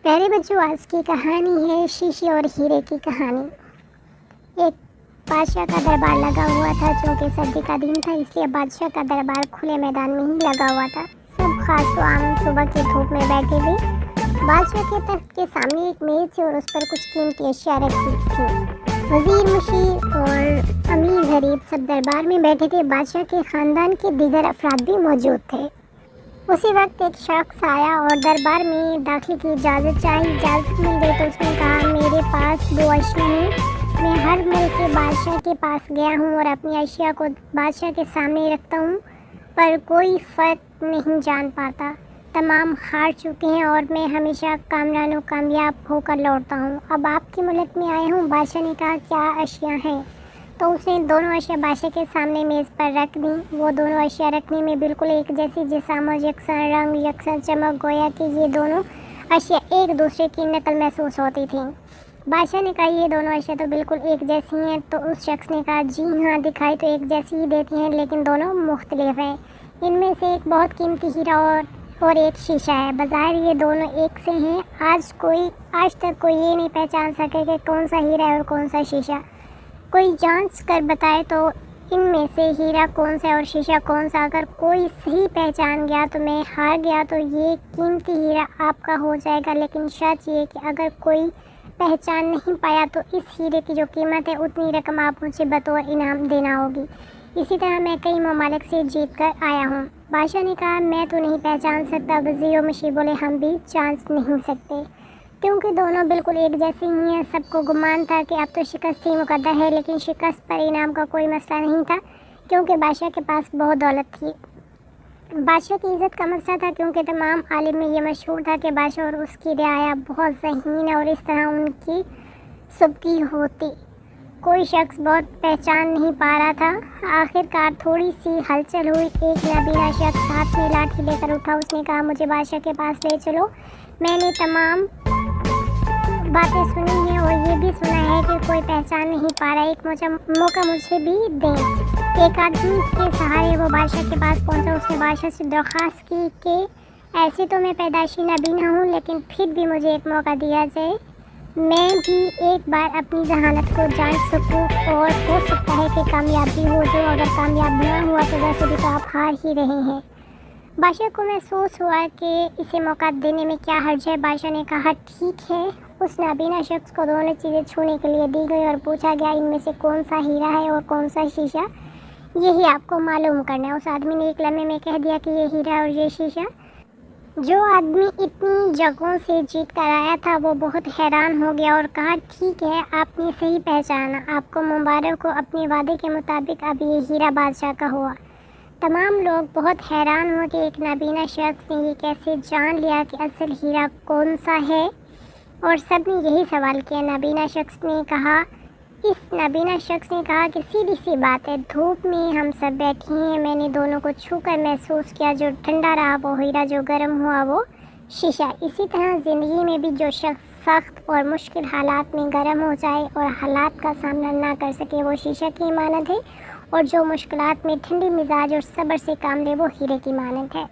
پیارے بچوں، آج کی کہانی ہے شیشے اور ہیرے کی کہانی۔ ایک بادشاہ کا دربار لگا ہوا تھا۔ چونکہ سردی کا دن تھا، اس لیے بادشاہ کا دربار کھلے میدان میں ہی لگا ہوا تھا۔ سب خاص و عام صبح کی دھوپ میں بیٹھے تھے۔ بادشاہ کے تخت کے سامنے ایک میز تھی اور اس پر کچھ قیمتی اشیاء رکھی تھی۔ وزیر، مشیر اور امیر غریب سب دربار میں بیٹھے تھے۔ بادشاہ کے خاندان کے دیگر افراد بھی موجود تھے۔ اسی وقت ایک شخص آیا اور دربار میں داخلے کی اجازت چاہی۔ اجازت مل گئی تو اس نے کہا، میرے پاس 2 اشیاء ہیں۔ میں ہر ملک کے بادشاہ کے پاس گیا ہوں اور اپنی اشیاء کو بادشاہ کے سامنے رکھتا ہوں، پر کوئی فرق نہیں جان پاتا۔ تمام ہار چکے ہیں اور میں ہمیشہ کامران و کامیاب ہو کر لوٹتا ہوں۔ اب آپ کے ملک میں آیا ہوں۔ بادشاہ نے کہا، کیا اشیاء ہیں؟ تو اس نے دونوں اشیاء بادشاہ کے سامنے میز پر رکھ دیں۔ وہ دونوں اشیاء رکھنے میں بالکل ایک جیسی، جسم و یکساں رنگ، یکساں چمک، گویا کہ یہ دونوں اشیاء ایک دوسرے کی نقل محسوس ہوتی تھیں۔ بادشاہ نے کہا، یہ دونوں اشیاء تو بالکل ایک جیسی ہیں۔ تو اس شخص نے کہا، جی ہاں، دکھائی تو ایک جیسی ہی دیتی ہیں، لیکن دونوں مختلف ہیں۔ ان میں سے ایک بہت قیمتی ہیرا اور ایک شیشہ ہے۔ بظاہر یہ دونوں ایک سے ہیں۔ آج تک کوئی یہ نہیں پہچان سکے کہ کون سا ہیرا ہے اور کون سا شیشہ۔ کوئی جانچ کر بتائے تو ان میں سے ہیرا کون سا ہے اور شیشہ کون سا۔ اگر کوئی صحیح پہچان گیا تو میں ہار گیا، تو یہ قیمتی ہیرا آپ کا ہو جائے گا۔ لیکن شرط یہ کہ اگر کوئی پہچان نہیں پایا تو اس ہیرے کی جو قیمت ہے اتنی رقم آپ مجھے بطور انعام دینا ہوگی۔ اسی طرح میں کئی ممالک سے جیت کر آیا ہوں۔ بادشاہ نے کہا، میں تو نہیں پہچان سکتا۔ وزیر و مشیر بولے، ہم بھی جانچ نہیں سکتے، کیونکہ دونوں بالکل ایک جیسے ہی ہیں۔ سب کو گمان تھا کہ اب تو شکست ہی مقدر ہے، لیکن شکست پر انعام کا کوئی مسئلہ نہیں تھا، کیونکہ بادشاہ کے پاس بہت دولت تھی۔ بادشاہ کی عزت کا مسئلہ تھا، کیونکہ تمام عالم میں یہ مشہور تھا کہ بادشاہ اور اس کی رعایا بہت ذہین ہے اور اس طرح ان کی سبکی ہوتی۔ کوئی شخص بہت پہچان نہیں پا رہا تھا۔ آخر کار تھوڑی سی ہلچل ہوئی۔ ایک نابینا شخص ہاتھ میں لاٹھی لے کر اٹھا۔ اس نے کہا، مجھے بادشاہ کے پاس لے چلو۔ میں نے تمام باتیں سنی ہیں اور یہ بھی سنا ہے کہ کوئی پہچان نہیں پا رہا۔ ایک موقع مجھے بھی دیں۔ ایک آدمی کے سہارے وہ بادشاہ کے پاس پہنچا۔ اس نے بادشاہ سے درخواست کی کہ ایسے تو میں پیدائشی نابینا ہوں، لیکن پھر بھی مجھے ایک موقع دیا جائے، میں بھی ایک بار اپنی ذہانت کو جانچ سکوں، اور ہو سکتا ہے کہ کامیابی ہو جائے۔ اگر کامیاب نہ ہوا تو ویسے بھی تو آپ ہار ہی رہے ہیں۔ بادشاہ کو محسوس ہوا کہ اسے موقع دینے میں کیا حرج ہے۔ بادشاہ نے کہا، ٹھیک ہے۔ اس نابینا شخص کو دونوں چیزیں چھونے کے لیے دی گئی اور پوچھا گیا، ان میں سے کون سا ہیرا ہے اور کون سا شیشہ؟ یہی آپ کو معلوم کرنا ہے۔ اس آدمی نے ایک لمحے میں کہہ دیا کہ یہ ہیرا اور یہ شیشہ۔ جو آدمی اتنی جگہوں سے جیت کر آیا تھا وہ بہت حیران ہو گیا اور کہا، ٹھیک ہے، آپ نے صحیح پہچانا، آپ کو مبارک ہو۔ اپنے وعدے کے مطابق اب یہ ہیرا بادشاہ کا ہوا۔ تمام لوگ بہت حیران ہوئے کہ ایک نابینا شخص نے یہ کیسے جان لیا کہ اصل ہیرا کون سا ہے، اور سب نے یہی سوال کیا۔ نابینا شخص نے کہا کہ سیدھی سی بات ہے، دھوپ میں ہم سب بیٹھے ہیں، میں نے دونوں کو چھو کر محسوس کیا، جو ٹھنڈا رہا وہ ہیرا، جو گرم ہوا وہ شیشہ۔ اسی طرح زندگی میں بھی جو شخص سخت اور مشکل حالات میں گرم ہو جائے اور حالات کا سامنا نہ کر سکے وہ شیشہ کی مانند ہے، اور جو مشکلات میں ٹھنڈی مزاج اور صبر سے کام لے وہ ہیرے کی مانند ہے۔